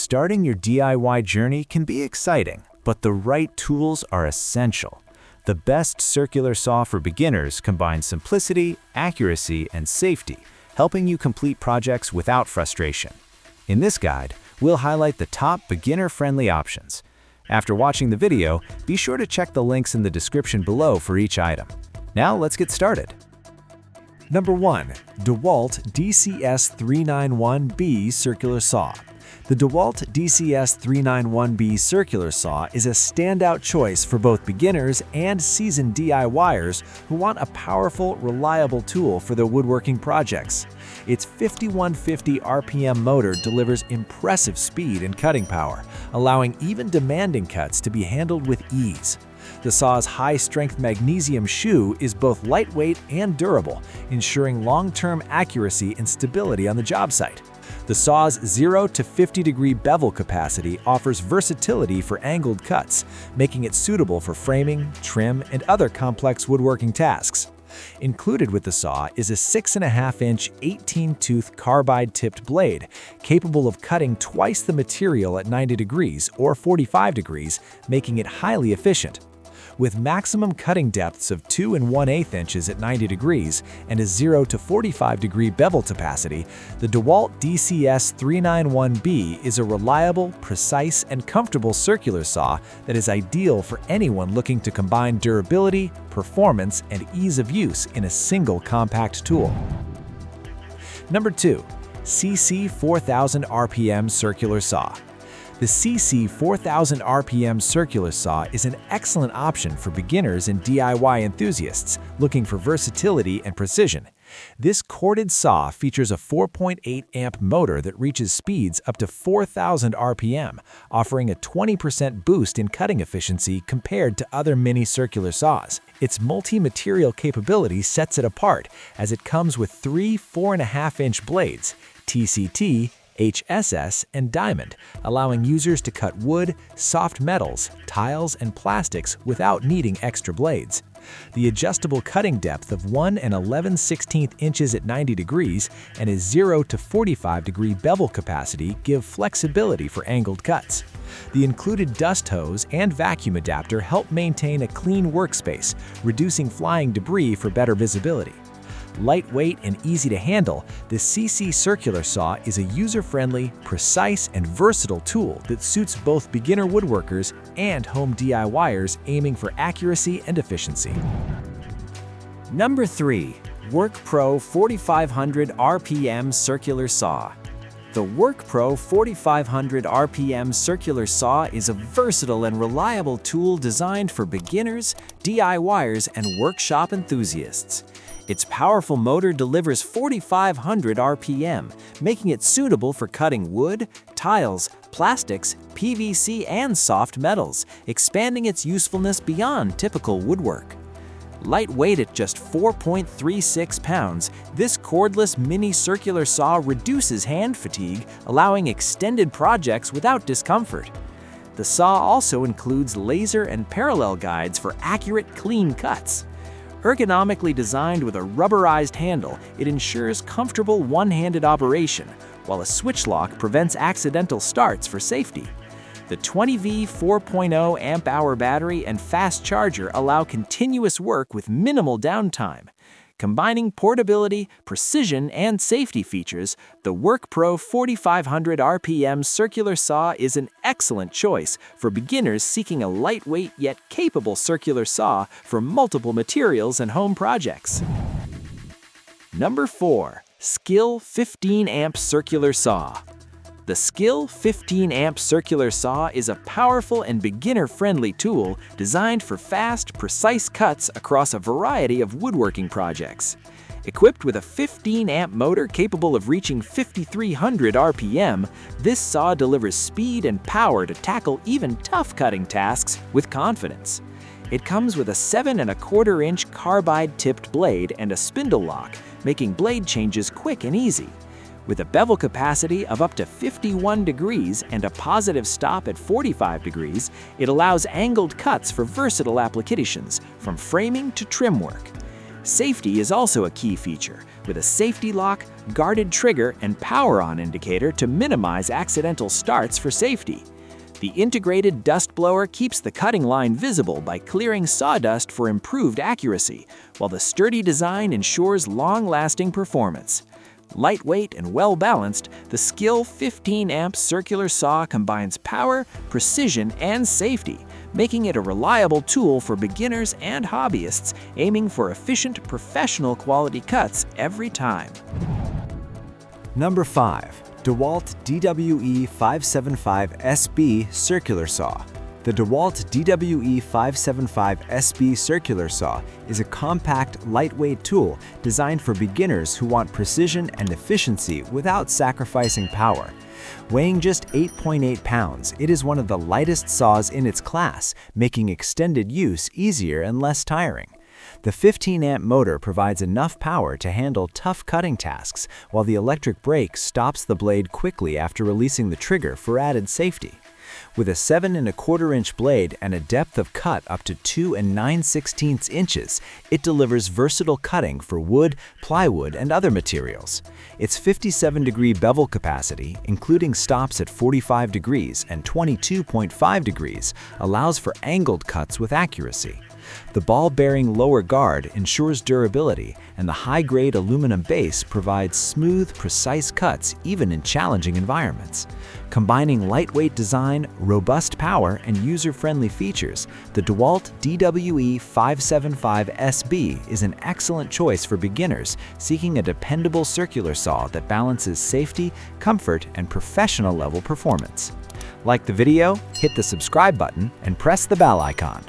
Starting your DIY journey can be exciting, but the right tools are essential. The best circular saw for beginners combines simplicity, accuracy, and safety, helping you complete projects without frustration. In this guide, we'll highlight the top beginner-friendly options. After watching the video, be sure to check the links in the description below for each item. Now let's get started. Number 1. DEWALT DCS391B Circular Saw. The DEWALT DCS391B Circular Saw is a standout choice for both beginners and seasoned DIYers who want a powerful, reliable tool for their woodworking projects. Its 5150 RPM motor delivers impressive speed and cutting power, allowing even demanding cuts to be handled with ease. The saw's high-strength magnesium shoe is both lightweight and durable, ensuring long-term accuracy and stability on the job site. The saw's 0 to 50-degree bevel capacity offers versatility for angled cuts, making it suitable for framing, trim, and other complex woodworking tasks. Included with the saw is a 6.5-inch 18-tooth carbide-tipped blade, capable of cutting twice the material at 90 degrees or 45 degrees, making it highly efficient. With maximum cutting depths of 2 1/8 inches at 90 degrees and a 0 to 45 degree bevel capacity, the DEWALT DCS391B is a reliable, precise, and comfortable circular saw that is ideal for anyone looking to combine durability, performance, and ease of use in a single compact tool. Number 2. Seesii 4000 RPM Circular Saw. The Seesii 4000 RPM circular saw is an excellent option for beginners and DIY enthusiasts looking for versatility and precision. This corded saw features a 4.8 amp motor that reaches speeds up to 4000 RPM, offering a 20% boost in cutting efficiency compared to other mini circular saws. Its multi-material capability sets it apart, as it comes with 3 4.5-inch blades, TCT, HSS, and diamond, allowing users to cut wood, soft metals, tiles, and plastics without needing extra blades. The adjustable cutting depth of 1 11/16 inches at 90 degrees and a 0 to 45 degree bevel capacity give flexibility for angled cuts. The included dust hose and vacuum adapter help maintain a clean workspace, reducing flying debris for better visibility. Lightweight and easy to handle, the Seesii circular saw is a user-friendly, precise, and versatile tool that suits both beginner woodworkers and home DIYers aiming for accuracy and efficiency. Number 3. WORKPRO 4500 RPM Circular Saw. The WORKPRO 4500 RPM circular saw is a versatile and reliable tool designed for beginners, DIYers, and workshop enthusiasts. Its powerful motor delivers 4500 RPM, making it suitable for cutting wood, tiles, plastics, PVC, and soft metals, expanding its usefulness beyond typical woodwork. Lightweight at just 4.36 pounds, this cordless mini circular saw reduces hand fatigue, allowing extended projects without discomfort. The saw also includes laser and parallel guides for accurate, clean cuts. Ergonomically designed with a rubberized handle, it ensures comfortable one-handed operation, while a switch lock prevents accidental starts for safety. The 20V 4.0 amp-hour battery and fast charger allow continuous work with minimal downtime. Combining portability, precision, and safety features, the WORKPRO 4500 RPM circular saw is an excellent choice for beginners seeking a lightweight yet capable circular saw for multiple materials and home projects. Number 4. SKIL 15 amp circular saw. The SKIL 15 amp circular saw is a powerful and beginner-friendly tool designed for fast, precise cuts across a variety of woodworking projects. Equipped with a 15 amp motor capable of reaching 5300 RPM, this saw delivers speed and power to tackle even tough cutting tasks with confidence. It comes with a 7.25-inch carbide-tipped blade and a spindle lock, making blade changes quick and easy. With a bevel capacity of up to 51 degrees and a positive stop at 45 degrees, it allows angled cuts for versatile applications, from framing to trim work. Safety is also a key feature, with a safety lock, guarded trigger, and power-on indicator to minimize accidental starts for safety. The integrated dust blower keeps the cutting line visible by clearing sawdust for improved accuracy, while the sturdy design ensures long-lasting performance. Lightweight and well-balanced, the SKIL 15-amp circular saw combines power, precision, and safety, making it a reliable tool for beginners and hobbyists aiming for efficient, professional-quality cuts every time. Number 5. DEWALT DWE575SB Circular Saw. The DEWALT DWE575SB Circular Saw is a compact, lightweight tool designed for beginners who want precision and efficiency without sacrificing power. Weighing just 8.8 pounds, it is one of the lightest saws in its class, making extended use easier and less tiring. The 15-amp motor provides enough power to handle tough cutting tasks, while the electric brake stops the blade quickly after releasing the trigger for added safety. With a 7¼ blade and a depth of cut up to 2 9/16 inches, it delivers versatile cutting for wood, plywood, and other materials. Its 57-degree bevel capacity, including stops at 45 degrees and 22.5 degrees, allows for angled cuts with accuracy. The ball-bearing lower guard ensures durability, and the high-grade aluminum base provides smooth, precise cuts even in challenging environments. Combining lightweight design, robust power, and user-friendly features, the DEWALT DWE575SB is an excellent choice for beginners seeking a dependable circular saw that balances safety, comfort, and professional-level performance. Like the video, hit the subscribe button, and press the bell icon.